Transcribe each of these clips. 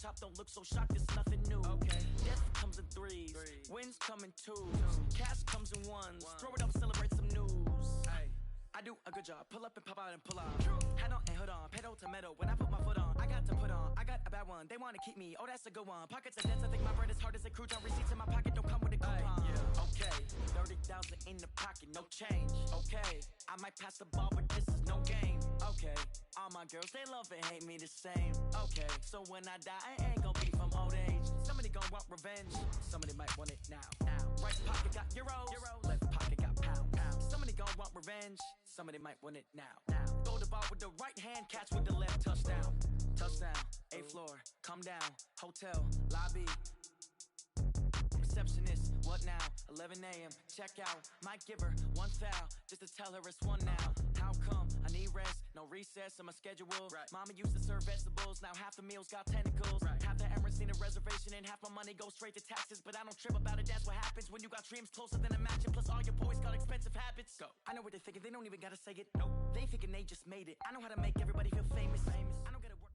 Top don't look so shocked, it's nothing new. Okay. Death comes in threes, wins come in twos, cash comes in ones. Throw it up, celebrate some news. Ay. I do a good job, pull up and pop out and pull out. Hat on and hood on, pedal to metal. When I put my foot on, I got to put on. I got a bad one, they wanna keep me. Oh, that's a good one. Pockets are dense, I think my bread is hard as a crouton. Receipts in my pocket don't come with a coupon. Yeah. Okay, 30,000 in the pocket, no change. Okay, I might pass the ball, but this is no game. Okay, all my girls, they love and hate me the same. Okay, so when I die, I ain't gon' be from old age. Somebody gon' want revenge, somebody might want it now. Right pocket got euros, left pocket got pounds. Somebody gon' want revenge, somebody might want it now. Throw the ball with the right hand, catch with the left, touchdown. Touchdown, 8th floor, come down, hotel, lobby. Receptionist, what now? 11 a.m., check out. Might give her one foul, just to tell her it's one now. How come? I need rest, no recess on my schedule. Right. Mama used to serve vegetables, now half the meals got tentacles. Right. Half the Emirates need a reservation and half my money goes straight to taxes. But I don't trip about it, that's what happens when you got dreams closer than a mansion. Plus all your boys got expensive habits. Go. I know what they're thinking, they don't even gotta say it. Nope. They thinking they just made it. I know how to make everybody feel famous. I don't gotta work.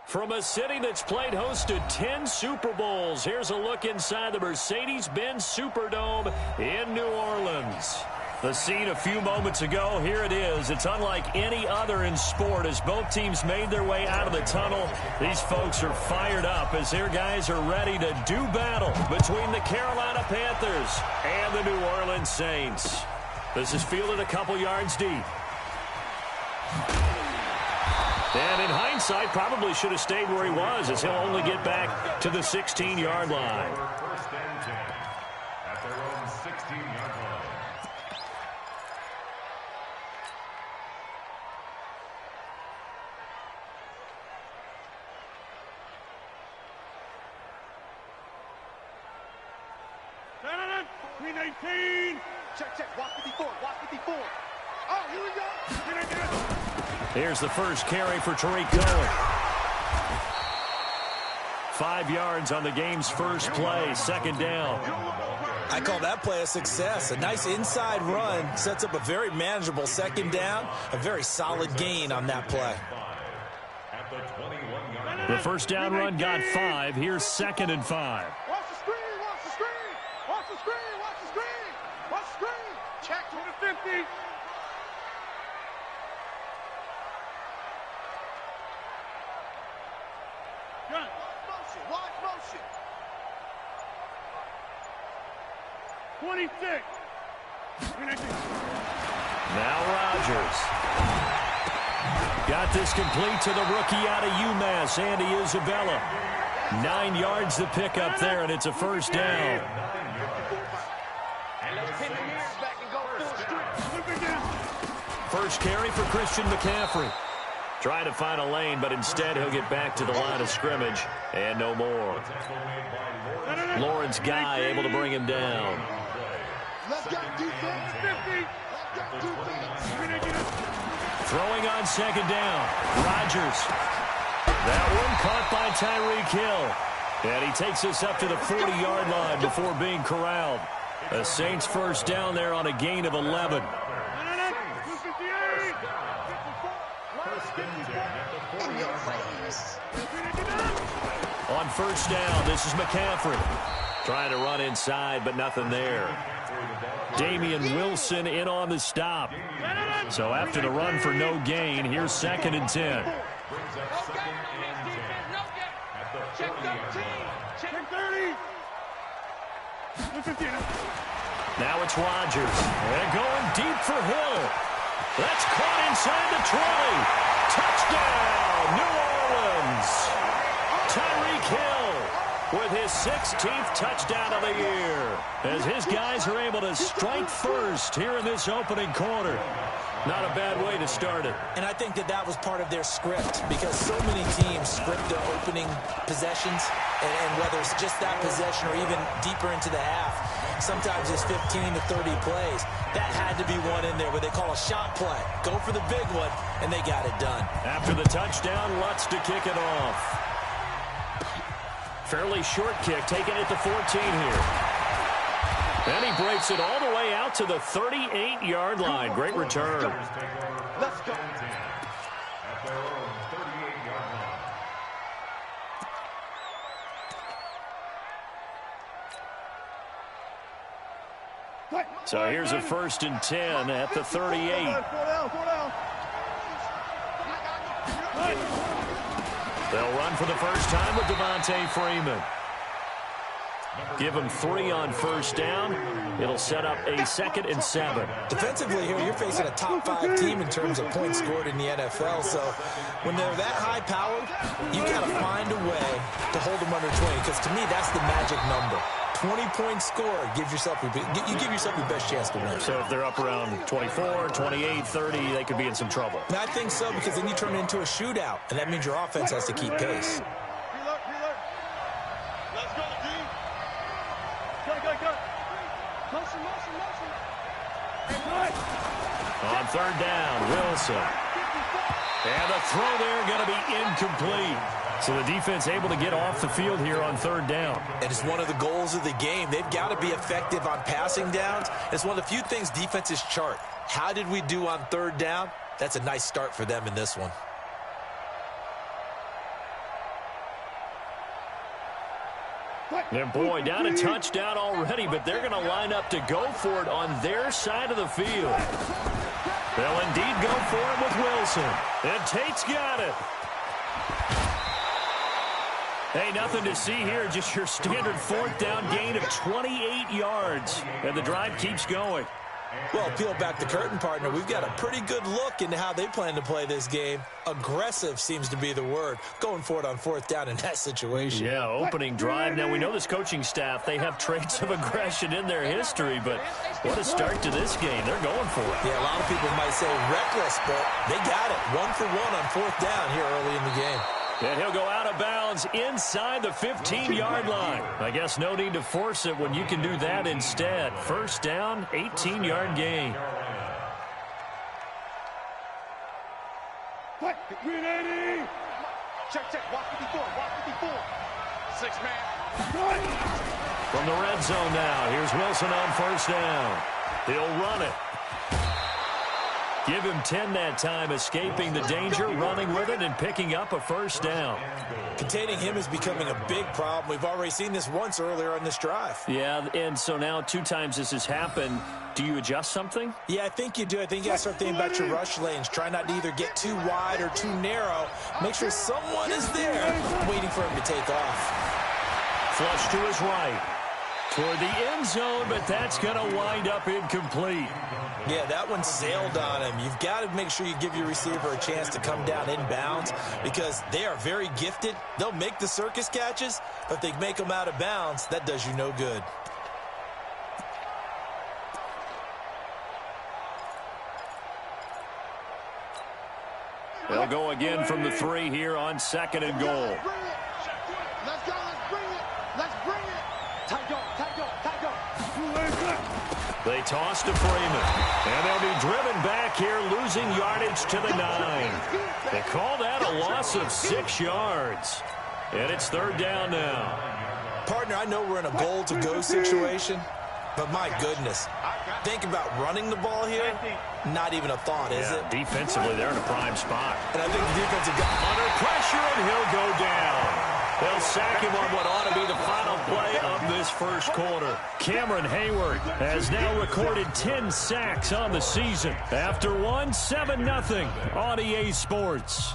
From a city that's played host to 10 Super Bowls, here's a look inside the Mercedes-Benz Superdome in New Orleans. The scene a few moments ago, here it is. It's unlike any other in sport as both teams made their way out of the tunnel. These folks are fired up as their guys are ready to do battle between the Carolina Panthers and the New Orleans Saints. This is fielded a couple yards deep. And in hindsight, probably should have stayed where he was as he'll only get back to the 16-yard line. First and 10 at their own 16-yard line. Green 18. Check. Watch 54. Oh, here we go. Here's the first carry for Tariq Cohen. 5 yards on the game's first play, second down. I call that play a success. A nice inside run sets up a very manageable second down, a very solid gain on that play. The first down run got 5. Here's 2nd and 5. Watch the screen. Check to the 50. Watch motion. 26. Now Rodgers. Got this complete to the rookie out of UMass, Andy Isabella. 9 yards to pick up there, and it's a first down. First carry for Christian McCaffrey. Trying to find a lane, but instead he'll get back to the line of scrimmage and no more. Lawrence Guy able to bring him down. Throwing on second down. Rodgers. That one caught by Tyreek Hill. And he takes us up to the 40-yard line before being corralled. The Saints first down there on a gain of 11. On first down, this is McCaffrey. Trying to run inside, but nothing there. Damian Wilson in on the stop. So after the run for no gain, here's 2nd and 10. Now it's Rodgers. And going deep for Hill. That's caught inside the 20. Touchdown, New Orleans. Tyreek Hill with his 16th touchdown of the year as his guys are able to strike first here in this opening quarter. Not a bad way to start it. And I think that was part of their script because so many teams script their opening possessions, and whether it's just that possession or even deeper into the half, sometimes it's 15 to 30 plays. That had to be one in there where they call a shot play. Go for the big one, and they got it done. After the touchdown, Lutz to kick it off. Fairly short kick, taking it to 14 here. And he breaks it all the way out to the 38-yard line. Great return. Let's go. At their own 38-yard line. So here's a 1st and 10 at the 38. They'll run for the first time with Devontae Freeman. Give him 3 on 1st down. It'll set up a 2nd and 7. Defensively here, you're facing a top 5 team in terms of points scored in the NFL. So when they're that high powered, you got to find a way to hold them under 20. Because to me, that's the magic number. 20-point score, you give yourself your best chance to win. So if they're up around 24, 28, 30, they could be in some trouble. And I think so, because then you turn it into a shootout, and that means your offense has to keep pace. Let's go, D. Go. Motion. On 3rd down, Wilson. And the throw there going to be incomplete. So the defense able to get off the field here on 3rd down. And it's one of the goals of the game. They've got to be effective on passing downs. It's one of the few things defenses chart. How did we do on 3rd down? That's a nice start for them in this one. And boy, down a touchdown already, but they're going to line up to go for it on their side of the field. They'll indeed go for it with Wilson. And Tate's got it. Hey, nothing to see here, just your standard 4th down gain of 28 yards. And the drive keeps going. Well, peel back the curtain, partner. We've got a pretty good look into how they plan to play this game. Aggressive seems to be the word. Going for it on 4th down in that situation. Yeah, opening drive. Now, we know this coaching staff, they have traits of aggression in their history, but what a start to this game. They're going for it. Yeah, a lot of people might say reckless, but they got it. 1 for 1 on 4th down here early in the game. And he'll go out of bounds inside the 15-yard line. I guess no need to force it when you can do that instead. 1st down, 18-yard gain. Green 80. Check. Walk 54. 6-man. From the red zone now, here's Wilson on 1st down. He'll run it. Give him 10 that time, escaping the danger, running with it, and picking up a 1st down. Containing him is becoming a big problem. We've already seen this once earlier on this drive. Yeah, and so now 2 times this has happened. Do you adjust something? Yeah, I think you do. I think you got to start thinking about your rush lanes. Try not to either get too wide or too narrow. Make sure someone is there waiting for him to take off. Flush to his right. Toward the end zone, but that's going to wind up incomplete. Yeah, that one sailed on him. You've got to make sure you give your receiver a chance to come down inbounds because they are very gifted. They'll make the circus catches, but if they make them out of bounds, that does you no good. They'll go again from the 3 here on 2nd and goal. Let's go. Let's bring it. Tight go. They toss to Freeman, and they'll be driven back here, losing yardage to the 9. They call that a loss of 6 yards, and it's 3rd down now. Partner, I know we're in a goal-to-go situation, but my goodness, think about running the ball here. Not even a thought, is it? Defensively, they're in a prime spot. And I think the defensive guy under pressure, and he'll go down. They'll sack him on what ought to be the final play of this 1st quarter. Cameron Hayward has now recorded 10 sacks on the season. After 7-0 on EA Sports.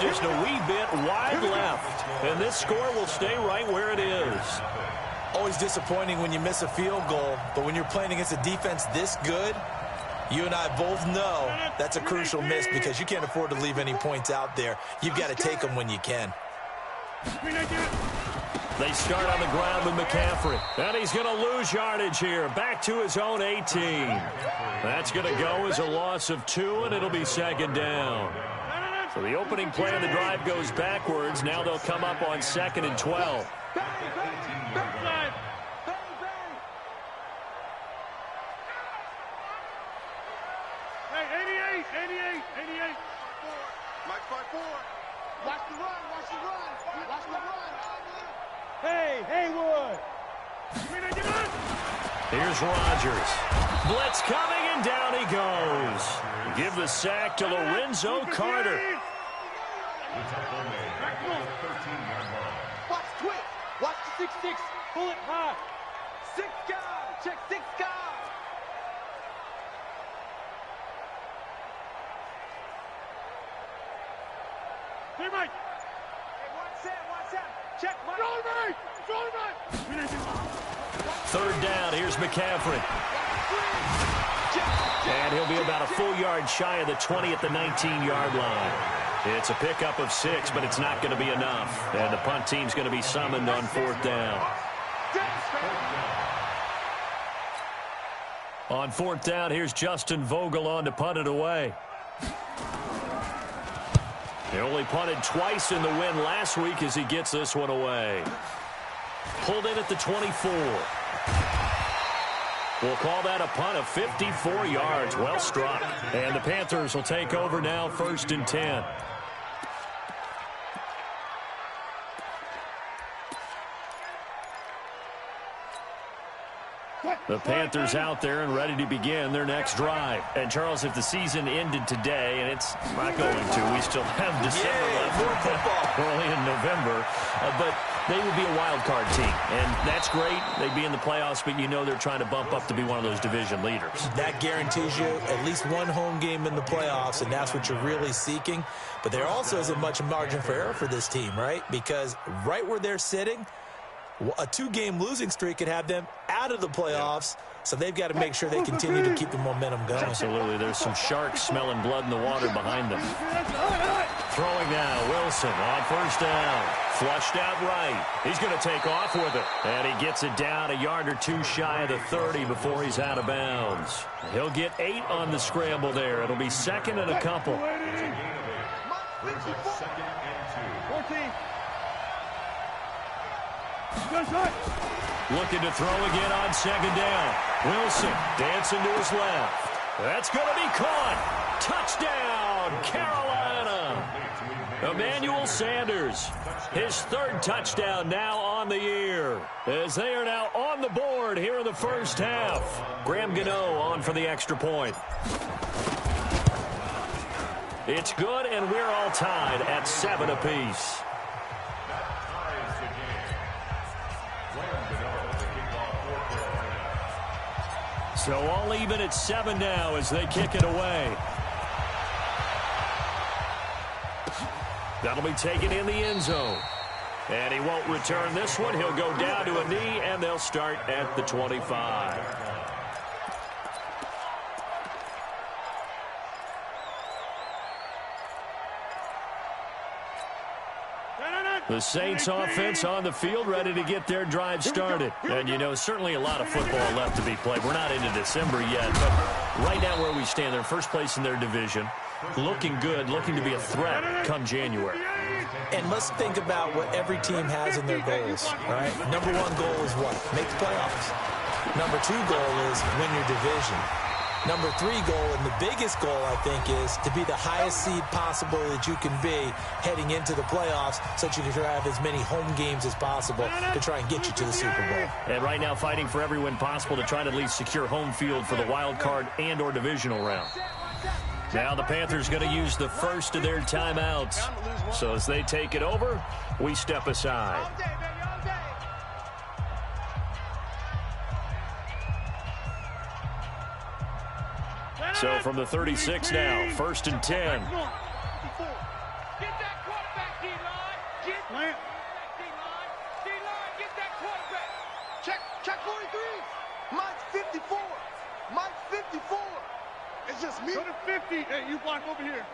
Just a wee bit wide left. And this score will stay right where it is. Always disappointing when you miss a field goal, but when you're playing against a defense this good, you and I both know that's a crucial miss because you can't afford to leave any points out there. You've got to take them when you can. They start on the ground with McCaffrey. And he's going to lose yardage here. Back to his own 18. That's going to go as a loss of 2, and it'll be 2nd down. So the opening play of the drive goes backwards. Now they'll come up on 2nd and 12. Hey, 88. Mike 5-4. Watch the run. Watch the run. Watch the run. Hey, Haywood. Here's Rodgers. Blitz coming, and down he goes. Give the sack to Lorenzo Carter. Watch twitch. Watch the 6-6. Pull it high. 6 guys. Check 6 guys. Hey, Mike. Hey, watch that. Check Mike. Third down, here's McCaffrey. And he'll be about a full yard shy of the 20 at the 19-yard line. It's a pickup of 6, but it's not going to be enough. And the punt team's going to be summoned on 4th down. On 4th down, here's Justin Vogel on to punt it away. He only punted twice in the win last week as he gets this one away. Pulled in at the 24. We'll call that a punt of 54 yards. Well struck. And the Panthers will take over now, 1st and 10. The Panthers out there and ready to begin their next drive. And, Charles, if the season ended today, and it's not going to, we still have December left, early in November, but they would be a wild card team. And that's great. They'd be in the playoffs, but you know they're trying to bump up to be one of those division leaders. That guarantees you at least one home game in the playoffs, and that's what you're really seeking. But there also isn't much margin for error for this team, right? Because right where they're sitting, a 2-game losing streak could have them out of the playoffs, so they've got to make sure they continue to keep the momentum going. Absolutely. There's some sharks smelling blood in the water behind them. Throwing now, Wilson on 1st down. Flushed out right. He's going to take off with it. And he gets it down a yard or 2 shy of the 30 before he's out of bounds. He'll get 8 on the scramble there. It'll be 2nd and a couple. 14. Looking to throw again on 2nd down. Wilson dancing to his left. That's going to be caught. Touchdown, Carolina. Emmanuel Sanders, his 3rd touchdown now on the year, as they are now on the board here in the first half. Graham Gano on for the extra point. It's good, and we're all tied at 7 apiece. So all even at 7 now as they kick it away. That'll be taken in the end zone. And he won't return this one. He'll go down to a knee, and they'll start at the 25. The Saints offense on the field, ready to get their drive started. And, you know, certainly a lot of football left to be played. We're not into December yet, but right now where we stand, they're first place in their division, looking good, looking to be a threat come January. And let's think about what every team has in their goals, all right? Number 1 goal is what? Make the playoffs. Number 2 goal is win your division. Number 3 goal, and the biggest goal, I think, is to be the highest seed possible that you can be heading into the playoffs so that you can have as many home games as possible to try and get you to the Super Bowl. And right now fighting for every win possible to try to at least secure home field for the wild card and or divisional round. Now the Panthers going to use the first of their timeouts. So as they take it over, we step aside. So from the 36 now, 1st and 10. Get that quarterback, D-line. Get that D-line. D-line, get that quarterback. Check 43. Mike's 54. Mike's 54. It's just me. Go to 50. Hey, you block over here.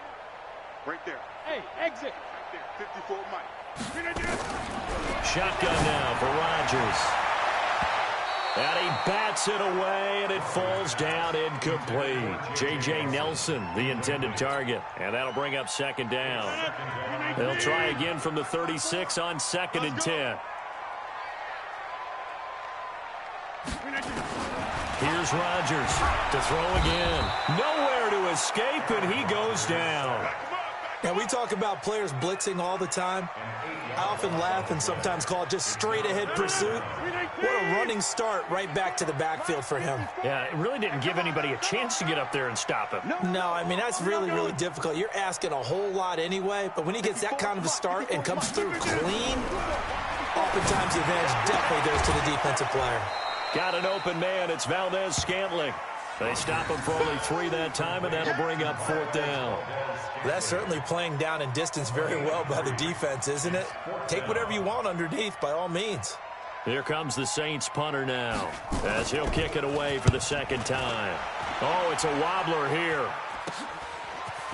Right there. Hey, exit. Right there. 54 Mike. Shotgun now for Rodgers. And he bats it away, and it falls down incomplete. J.J. Nelson, the intended target. And that'll bring up 2nd down. They'll try again from the 36 on 2nd and 10. Here's Rodgers to throw again. Nowhere to escape, and he goes down. Now, we talk about players blitzing all the time. I often laugh and sometimes call it just straight-ahead pursuit. What a running start right back to the backfield for him. Yeah, it really didn't give anybody a chance to get up there and stop him. No, I mean, that's really, really difficult. You're asking a whole lot anyway, but when he gets that kind of a start and comes through clean, oftentimes the advantage definitely goes to the defensive player. Got an open man. It's Valdez-Scantling. They stop him for only 3 that time, and that'll bring up 4th down. That's certainly playing down in distance very well by the defense, isn't it? Take whatever you want underneath, by all means. Here comes the Saints punter now, as he'll kick it away for the 2nd time. Oh, it's a wobbler here.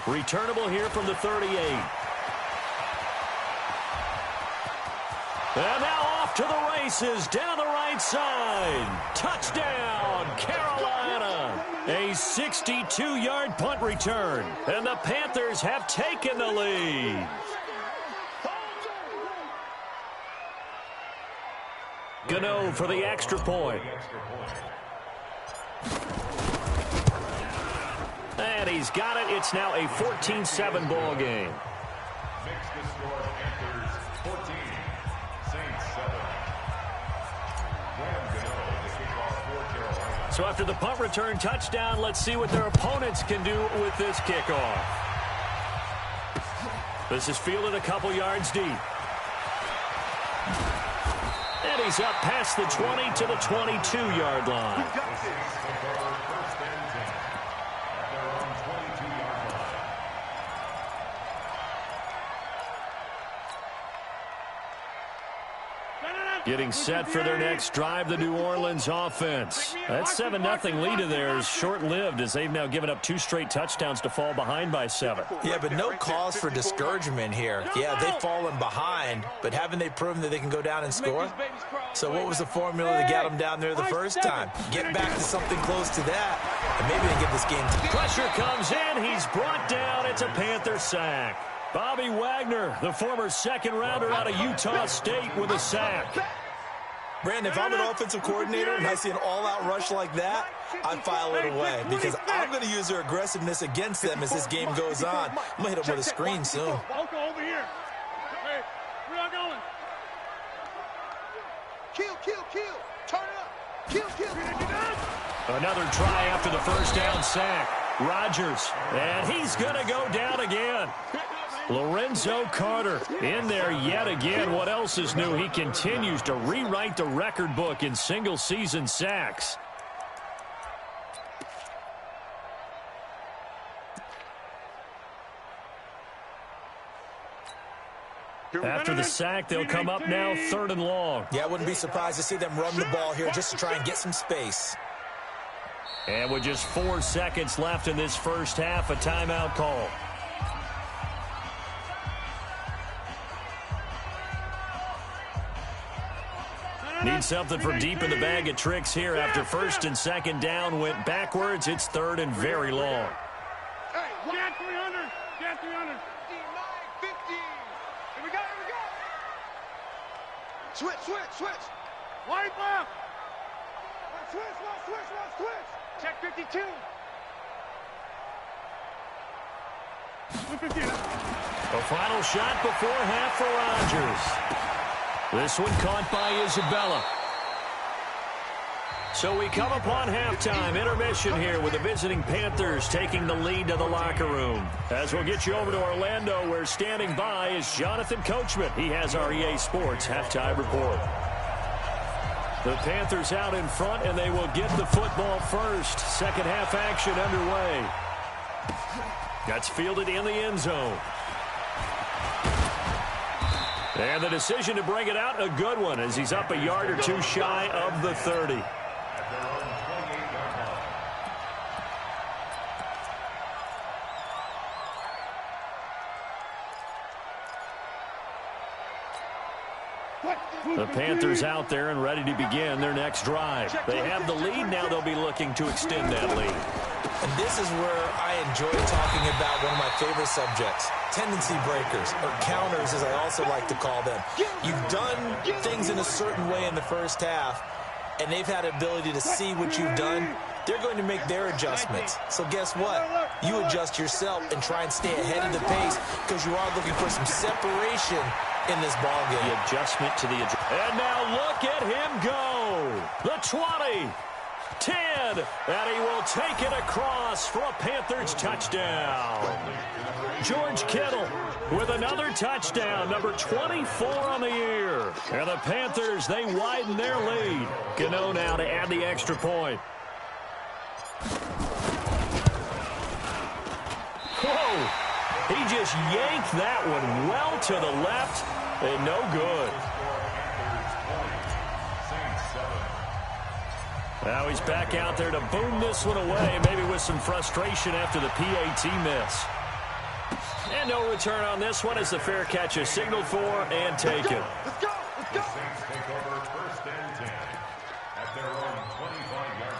Returnable here from the 38. And now off to the races, down the right side. Touchdown, Carolina. A 62-yard punt return, and the Panthers have taken the lead. Gano for the extra point. And he's got it. It's now a 14-7 ball game. Makes the score Panthers 14, Saints 7. Graham Gano, the kickoff for Carolina. So after the punt return touchdown, let's see what their opponents can do with this kickoff. This is fielded a couple yards deep. And he's up past the 20 to the 22-yard line. Getting set for their next drive, the New Orleans offense. That 7-0 lead of theirs short-lived as they've now given up 2 straight touchdowns to fall behind by 7. Yeah, but no cause for discouragement here. Yeah, they've fallen behind, but haven't they proven that they can go down and score? So what was the formula to get them down there the first time? Get back to something close to that, and maybe they get this game. Pressure comes in. He's brought down. It's a Panther sack. Bobby Wagner, the former 2nd-rounder out of Utah State, with a sack. Brandon, if I'm an offensive coordinator and I see an all-out rush like that, I file it away because I'm going to use their aggressiveness against them as this game goes on. I'm going to hit them with a screen soon. Over here. Hey, we're not going. Kill. Turn it up. Kill. Another try after the first down sack. Rodgers, and he's going to go down again. Lorenzo Carter in there yet again. What else is new? He continues to rewrite the record book in single-season sacks. After the sack, they'll come up now 3rd and long. Yeah, I wouldn't be surprised to see them run the ball here just to try and get some space. And with just 4 seconds left in this first half, a timeout call. Need something from deep in the bag of tricks here after 1st and 2nd down went backwards. It's 3rd and very long. Hey, get 300. Get 300. 15. Here we go. Switch. White left. Switch. Check 52. 15. A final shot before half for Rodgers. This one caught by Isabella. So we come upon halftime, intermission here with the visiting Panthers taking the lead to the locker room. As we'll get you over to Orlando, where standing by is Jonathan Coachman. He has our EA Sports halftime report. The Panthers out in front, and they will get the football first. Second half action underway. That's fielded in the end zone. And the decision to bring it out, a good one, as he's up a yard or 2 shy of the 30. The Panthers out there and ready to begin their next drive. They have the lead. Now they'll be looking to extend that lead. And this is where I enjoy talking about one of my favorite subjects, tendency breakers, or counters as I also like to call them. You've done things in a certain way in the first half, and they've had ability to see what you've done they're going to make their adjustments. So guess what? You adjust yourself and try and stay ahead of the pace because you are looking for some separation in this ball game. The adjustment to the and now look at him go. The 20, 10, and he will take it across for a Panthers touchdown. George Kittle with another touchdown, number 24 on the year. And the Panthers, they widen their lead. Gano now to add the extra point. Whoa! He just yanked that one well to the left and no good. Now he's back out there to boom this one away, maybe with some frustration after the PAT miss. And no return on this one as the fair catch is signaled for and taken. Let's go! The Saints take over first and 10 at their own 25-yard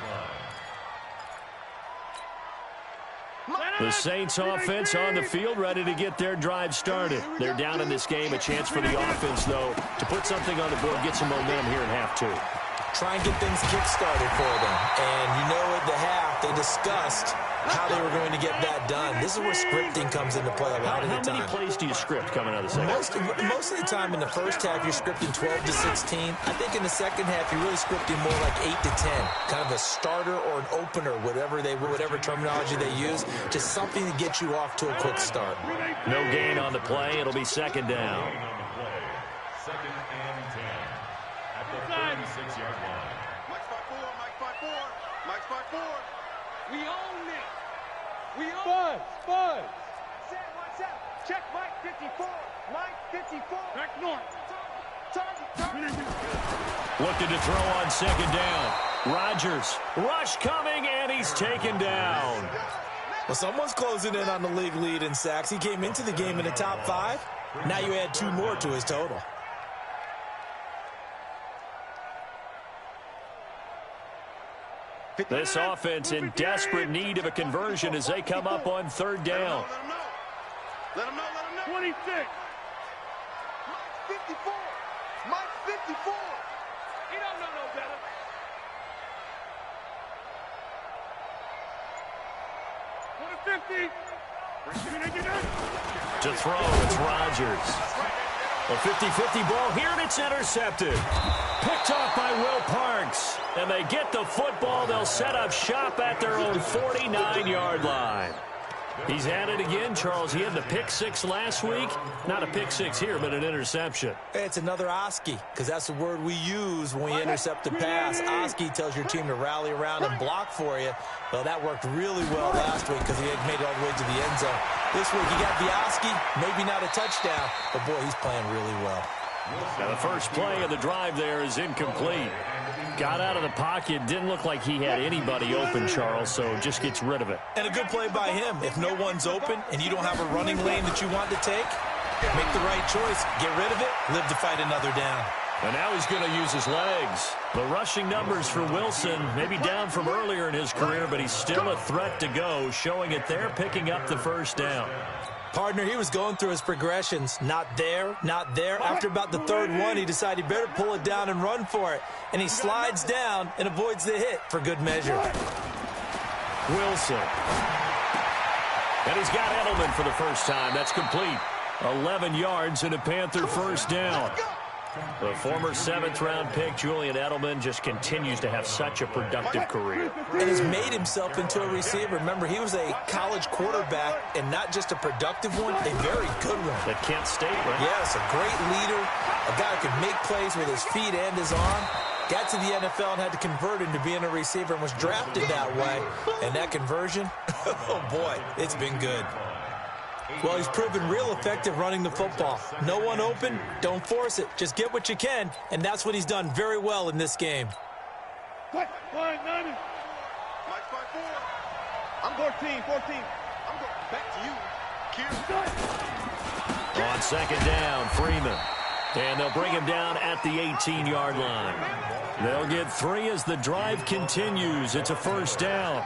line. The Saints offense on the field, ready to get their drive started. They're down in this game. A chance for the offense, though, to put something on the board, get some momentum here in half two. Try and get things kick-started for them. And you know at the half, they discussed how they were going to get that done. This is where scripting comes into play a lot of the time. How many plays do you script coming out of the second? Most of the time in the first half, you're scripting 12 to 16. I think in the second half, you're really scripting more like 8 to 10. Kind of a starter or an opener, whatever terminology they use. Just something to get you off to a quick start. No gain on the play. It'll be second down. Second and 10 at the 36-yard line. Mike's 5-4, Mike's 5-4, Mike's 5-4. We own it. We own it. Buzz. Set, watch out. Check Mike 54. Mike 54. Back north. Target. Looking to throw on second down. Rodgers. Rush coming, and he's taken down. Well, someone's closing in on the league lead in sacks. He came into the game in the top 5. Now you add 2 more to his total. This offense in desperate need of a conversion as they come up on third down. Let him know. 26. Mike 54. Mike 54. He don't know no better. What a 50. To throw, it's Rodgers. A 50-50 ball here, and it's intercepted. Picked off by Will Parks. And they get the football. They'll set up shop at their own 49-yard line. He's at it again, Charles. He had the pick 6 last week. Not a pick 6 here, but an interception. It's another Oski, because that's the word we use when we intercept the pass. Oski tells your team to rally around and block for you. Well, that worked really well last week because he had made it all the way to the end zone. This week he got the Oski, maybe not a touchdown, but boy, he's playing really well. Now the first play of the drive there is incomplete. Got out of the pocket, didn't look like he had anybody open, Charles, so just gets rid of it. And a good play by him. If no one's open and you don't have a running lane that you want to take, make the right choice, get rid of it, live to fight another down. And now he's going to use his legs. The rushing numbers for Wilson, maybe down from earlier in his career, but he's still a threat to go, showing it there, picking up the first down. Partner, he was going through his progressions. Not there, not there. After about the third one, he decided he better pull it down and run for it. And he slides down and avoids the hit for good measure. Wilson. And he's got Edelman for the first time. That's complete. 11 yards and a Panther first down. The former 7th-round pick, Julian Edelman, just continues to have such a productive career. And has made himself into a receiver. Remember, he was a college quarterback, and not just a productive one, a very good one. At Kent State, right? Yes, a great leader, a guy who could make plays with his feet and his arm. Got to the NFL and had to convert into being a receiver and was drafted that way. And that conversion, oh boy, it's been good. Well, he's proven real effective running the football. No one open, don't force it. Just get what you can, and that's what he's done very well in this game. What? Mike's 5-4. I'm 14. I'm going back to you. Kieran. On second down, Freeman. And they'll bring him down at the 18-yard line. They'll get 3 as the drive continues. It's a first down.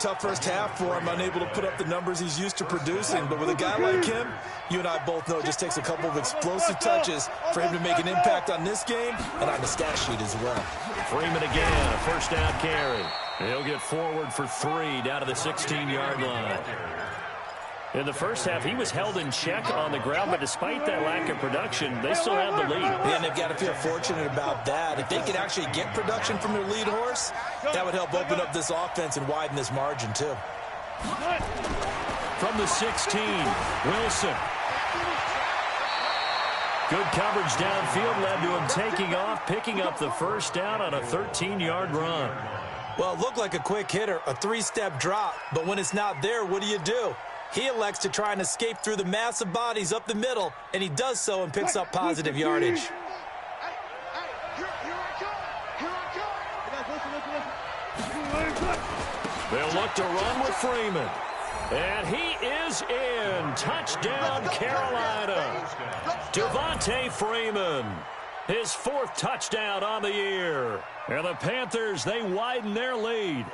tough first half for him, unable to put up the numbers he's used to producing. But with a guy like him, you and I both know it just takes a couple of explosive touches for him to make an impact on this game and on the stat sheet as well. Freeman again, a first down carry. He'll get forward for 3 down to the 16-yard line. In the first half, he was held in check on the ground, but despite that lack of production, they still have the lead. Yeah, and they've got to feel fortunate about that. If they could actually get production from their lead horse, that would help open up this offense and widen this margin, too. From the 16, Wilson. Good coverage downfield led to him taking off, picking up the first down on a 13-yard run. Well, it looked like a quick hitter, a 3-step drop, but when it's not there, what do? He elects to try and escape through the massive bodies up the middle, and he does so and picks up positive yardage. They'll look to run with Freeman. And he is in. Touchdown, Carolina. Devontae Freeman. His 4th touchdown on the year. And the Panthers, they widen their lead.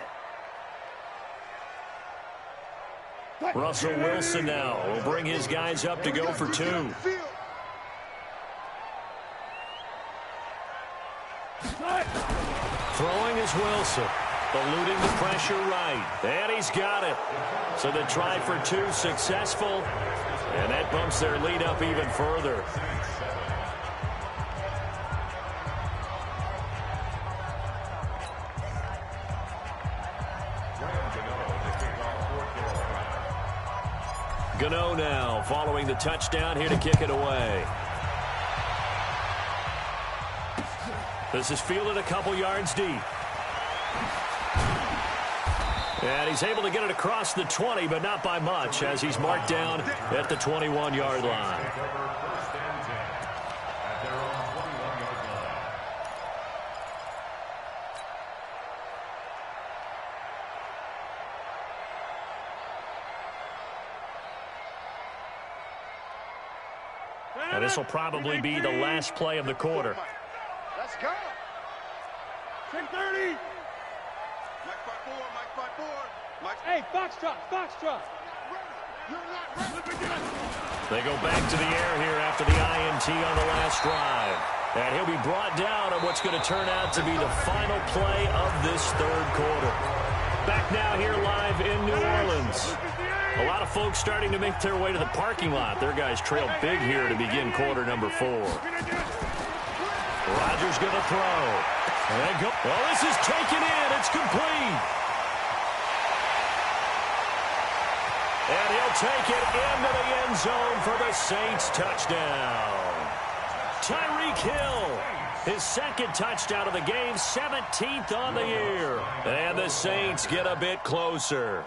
Russell Wilson now will bring his guys up to go for 2. Throwing is Wilson. Eluding the pressure right. And he's got it. So the try for 2 successful. And that bumps their lead up even further. Gano now following the touchdown here to kick it away. This is fielded a couple yards deep. And he's able to get it across the 20, but not by much, as he's marked down at the 21-yard line. And this will probably be the last play of the quarter. Let's go. 10:30. Mike 5-4, Mike 5-4. Hey, Foxtrot. They go back to the air here after the INT on the last drive. And he'll be brought down on what's going to turn out to be the final play of this 3rd quarter. Back now here live in New Orleans. A lot of folks starting to make their way to the parking lot. Their guys trail big here to begin quarter number 4. Rodgers going to throw. And go. Well, this is taken in. It's complete. And he'll take it into the end zone for the Saints touchdown. Tyreek Hill, his 2nd touchdown of the game, 17th on the year. And the Saints get a bit closer.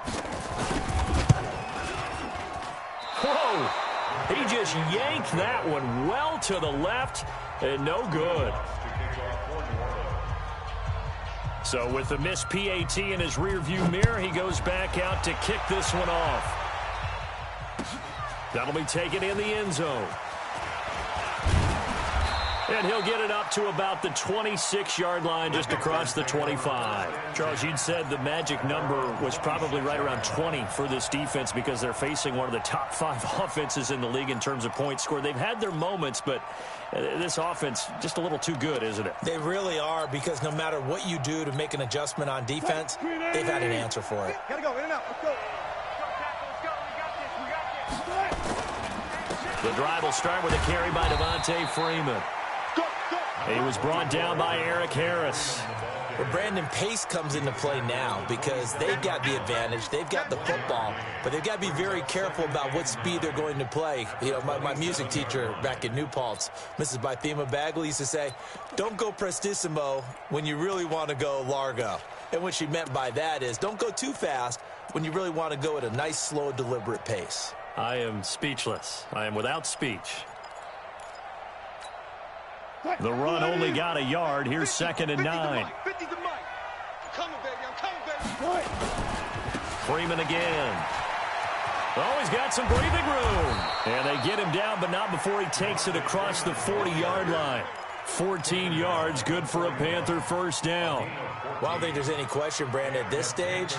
Whoa! He just yanked that one well to the left and no good. So with the missed PAT in his rearview mirror, he goes back out to kick this one off. That'll be taken in the end zone. And he'll get it up to about the 26-yard line, just across the 25. Charles, you'd said the magic number was probably right around 20 for this defense because they're facing one of the top 5 offenses in the league in terms of points scored. They've had their moments, but this offense just a little too good, isn't it? They really are, because no matter what you do to make an adjustment on defense, they've had an answer for it. Gotta go, in and out. Let's go. The drive will start with a carry by Devontae Freeman. He was brought down by Eric Harris. Well, Brandon, pace comes into play now because they've got the advantage. They've got the football, but they've got to be very careful about what speed they're going to play. You know, my music teacher back in New Paltz, Mrs. Bythema Bagley, used to say, don't go prestissimo when you really want to go largo. And what she meant by that is don't go too fast when you really want to go at a nice, slow, deliberate pace. I am speechless. I am without speech. The run only got a yard. Here's 2nd and 9. Freeman again. Oh, he's got some breathing room. And they get him down, but not before he takes it across the 40-yard line. 14 yards, good for a Panther first down. Well, I don't think there's any question, Brandon, at this stage,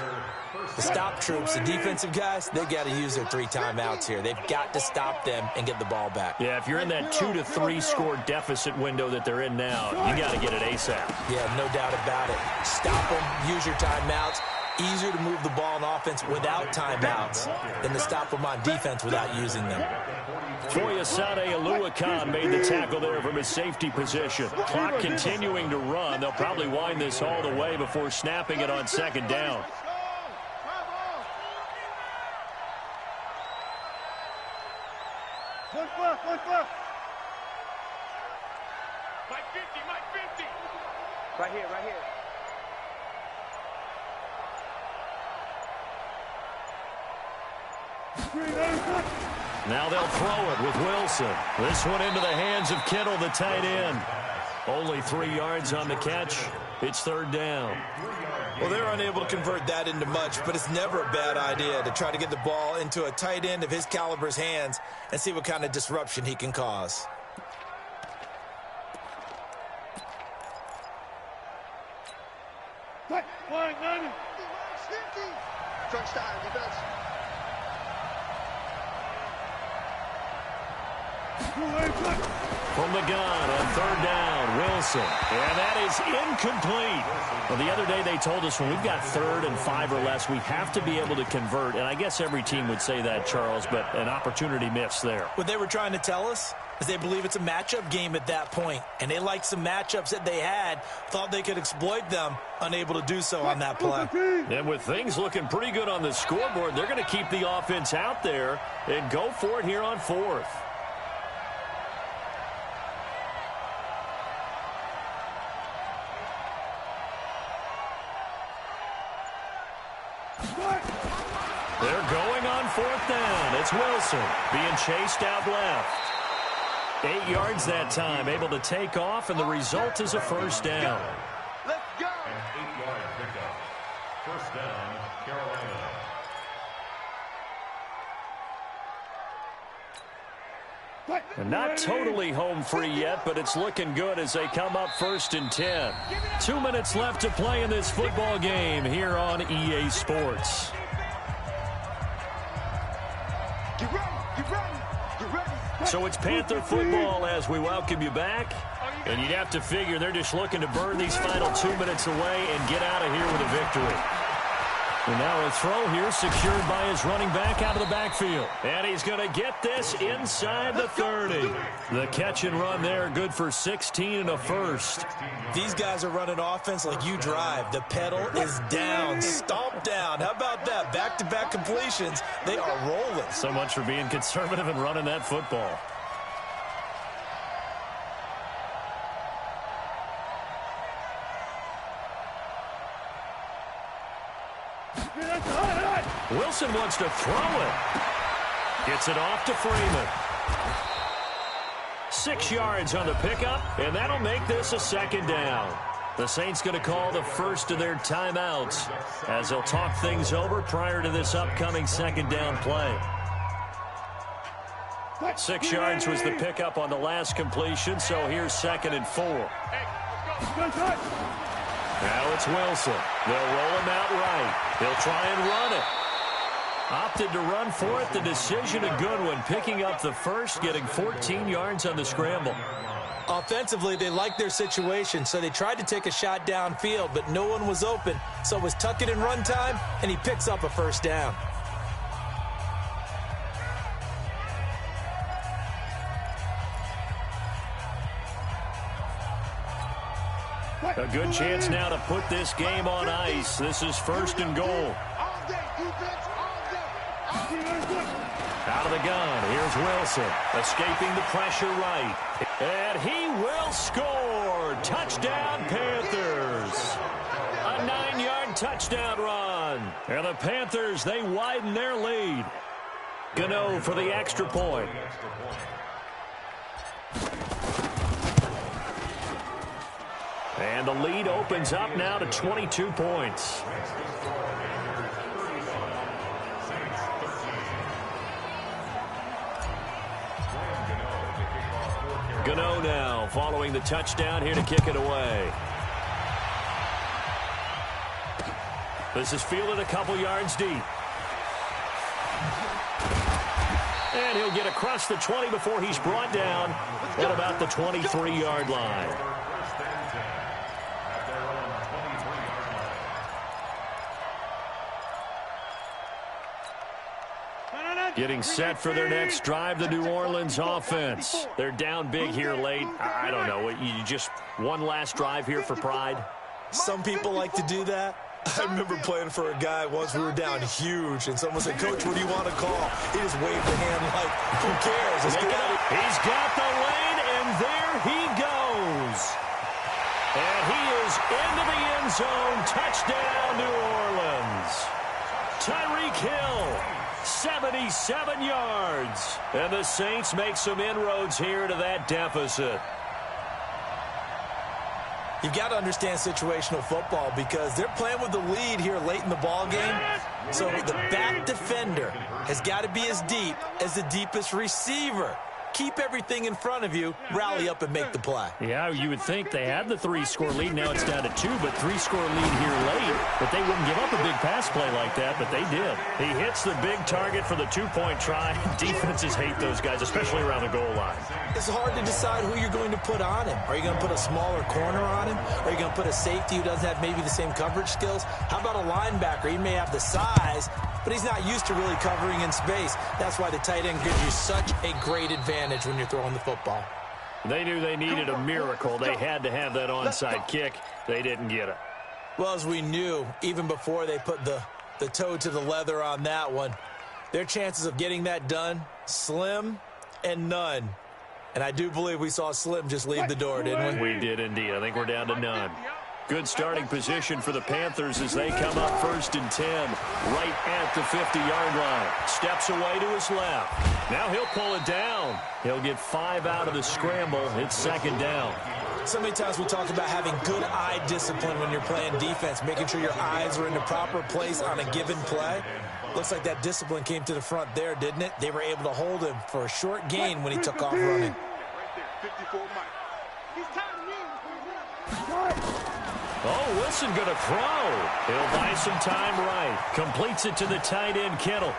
The stop troops, the defensive guys, they've got to use their 3 timeouts here. They've got to stop them and get the ball back. Yeah, if you're in that 2 to 3 score deficit window that they're in now, you got to get it ASAP. Yeah, no doubt about it. Stop them, use your timeouts. Easier to move the ball on offense without timeouts than to stop them on defense without using them. Foyesade Aluakan made the tackle there from his safety position. Clock continuing to run. They'll probably wind this all the way before snapping it on second down. Right here, right here. Now they'll throw it with Wilson. This one into the hands of Kittle, the tight end. Only 3 yards on the catch. It's third down. Well, they're unable to convert that into much, but it's never a bad idea to try to get the ball into a tight end of his caliber's hands and see what kind of disruption he can cause. Touchdown, defense. From the gun on third down, Wilson. And that is incomplete. Well, the other day they told us when we've got 3rd and 5 or less, we have to be able to convert. And I guess every team would say that, Charles, but an opportunity missed there. What they were trying to tell us is they believe it's a matchup game at that point. And they liked some matchups that they had, thought they could exploit them, unable to do so on that play. And with things looking pretty good on the scoreboard, they're going to keep the offense out there and go for it here on 4th. They're going on 4th down. It's Wilson being chased out left. 8 yards that time, able to take off, and the result is a first down. Let's go. An 8-yard pickup. First down, Carolina. And not totally home free yet, but it's looking good as they come up 1st and 10. 2 minutes left to play in this football game here on EA Sports. Get ready, get ready, get ready. So it's Panther football as we welcome you back. And you'd have to figure they're just looking to burn these final 2 minutes away and get out of here with a victory. And now a throw here secured by his running back out of the backfield. And he's going to get this inside the 30. The catch and run there, good for 16 and a first. These guys are running offense like you drive. The pedal is down, stomp down. How about that? Back-to-back completions. They are rolling. So much for being conservative and running that football. Wilson wants to throw it. Gets it off to Freeman. 6 yards on the pickup, and that'll make this a second down. The Saints going to call the first of their timeouts as they'll talk things over prior to this upcoming second down play. 6 yards was the pickup on the last completion, so here's 2nd and 4. Now it's Wilson. They'll roll him out right. He'll try and run it. Opted to run for it. The decision a good one. Picking up the first, getting 14 yards on the scramble. Offensively, they liked their situation, so they tried to take a shot downfield, but no one was open. So it was tuck it and run time, and he picks up a first down. A good chance now to put this game on ice. This is 1st and goal. All day, defense, all day. Out of the gun, here's Wilson, escaping the pressure right. And he will score. Touchdown, Panthers. A 9-yard touchdown run. And the Panthers, they widen their lead. Gano for the extra point. And the lead opens up now to 22 points. Gano now following the touchdown here to kick it away. This is fielded a couple yards deep. And he'll get across the 20 before he's brought down at about the 23-yard line. Getting set for their next drive, the New Orleans offense. They're down big here late. I don't know. You just one last drive here for pride? Some people like to do that. I remember playing for a guy once. We were down huge, and someone said, "Coach, what do you want to call?" He just waved the hand like, who cares? Let's get out. He's got the lane, and there he goes. And he is into the end zone. Touchdown, New Orleans. Tyreek Hill, 77 yards. And the Saints make some inroads here to that deficit. You've got to understand situational football because they're playing with the lead here late in the ball game. So the back defender has got to be as deep as the deepest receiver. Keep everything in front of you, rally up and make the play. Yeah, you would think they had the 3-score lead. Now it's down to 2, but 3-score lead here late. But they wouldn't give up a big pass play like that, but they did. He hits the big target for the 2-point try. Defenses hate those guys, especially around the goal line. It's hard to decide who you're going to put on him. Are you going to put a smaller corner on him? Are you going to put a safety who doesn't have maybe the same coverage skills? How about a linebacker? He may have the size, but he's not used to really covering in space. That's why the tight end gives you such a great advantage when you're throwing the football. They knew they needed a miracle. They had to have that onside kick. They didn't get it. Well, as we knew, even before they put the toe to the leather on that one, their chances of getting that done, slim and none. And I do believe we saw Slim just leave the door, didn't we? We did indeed. I think we're down to none. Good starting position for the Panthers as they come up 1st and 10, right at the 50-yard line. Steps away to his left. Now he'll pull it down. He'll get 5 out of the scramble. It's 2nd down. So many times we talk about having good eye discipline when you're playing defense, making sure your eyes are in the proper place on a given play. Looks like that discipline came to the front there, didn't it? They were able to hold him for a short gain when he took off running. Oh, Wilson going to throw. He'll buy some time right. Completes it to the tight end, Kittle.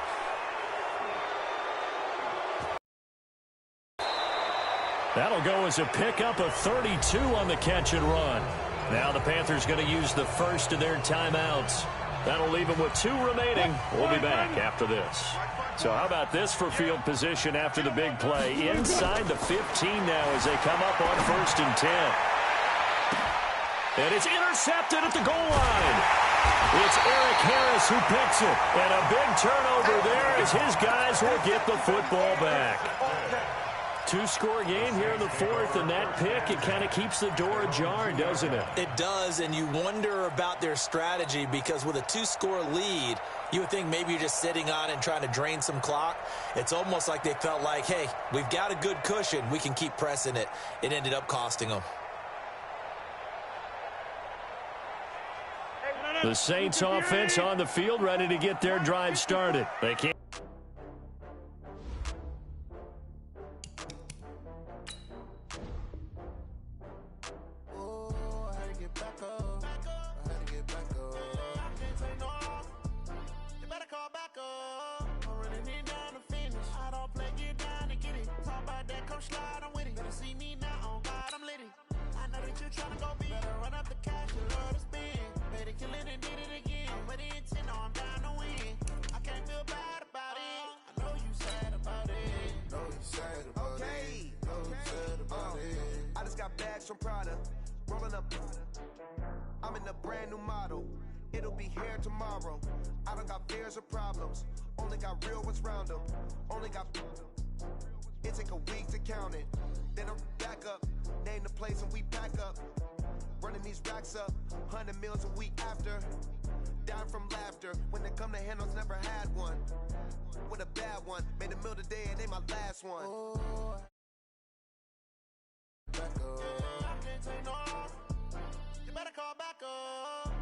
That'll go as a pickup of 32 on the catch and run. Now the Panthers going to use the first of their timeouts. That'll leave them with 2 remaining. We'll be back after this. So how about this for field position after the big play? Inside the 15 now as they come up on 1st and 10. And it's intercepted at the goal line. It's Eric Harris who picks it. And a big turnover there as his guys will get the football back. 2-score game here in the 4th, and that pick, it kind of keeps the door ajar, doesn't it? It does, and you wonder about their strategy because with a 2-score lead, you would think maybe you're just sitting on and trying to drain some clock. It's almost like they felt like, hey, we've got a good cushion. We can keep pressing it. It ended up costing them. The Saints offense on the field, ready to get their drive started. They can't. From Prada, rolling up. I'm in a brand new model. It'll be here tomorrow. I don't got fears or problems. Only got real ones round them. Only got. It take a week to count it. Then I'm back up. Name the place and we pack up. Running these racks up. 100 meals a week after. Dying from laughter. When they come to handles, never had one. With a bad one. Made a meal today and they my last one. Oh. Back up. You better call back up.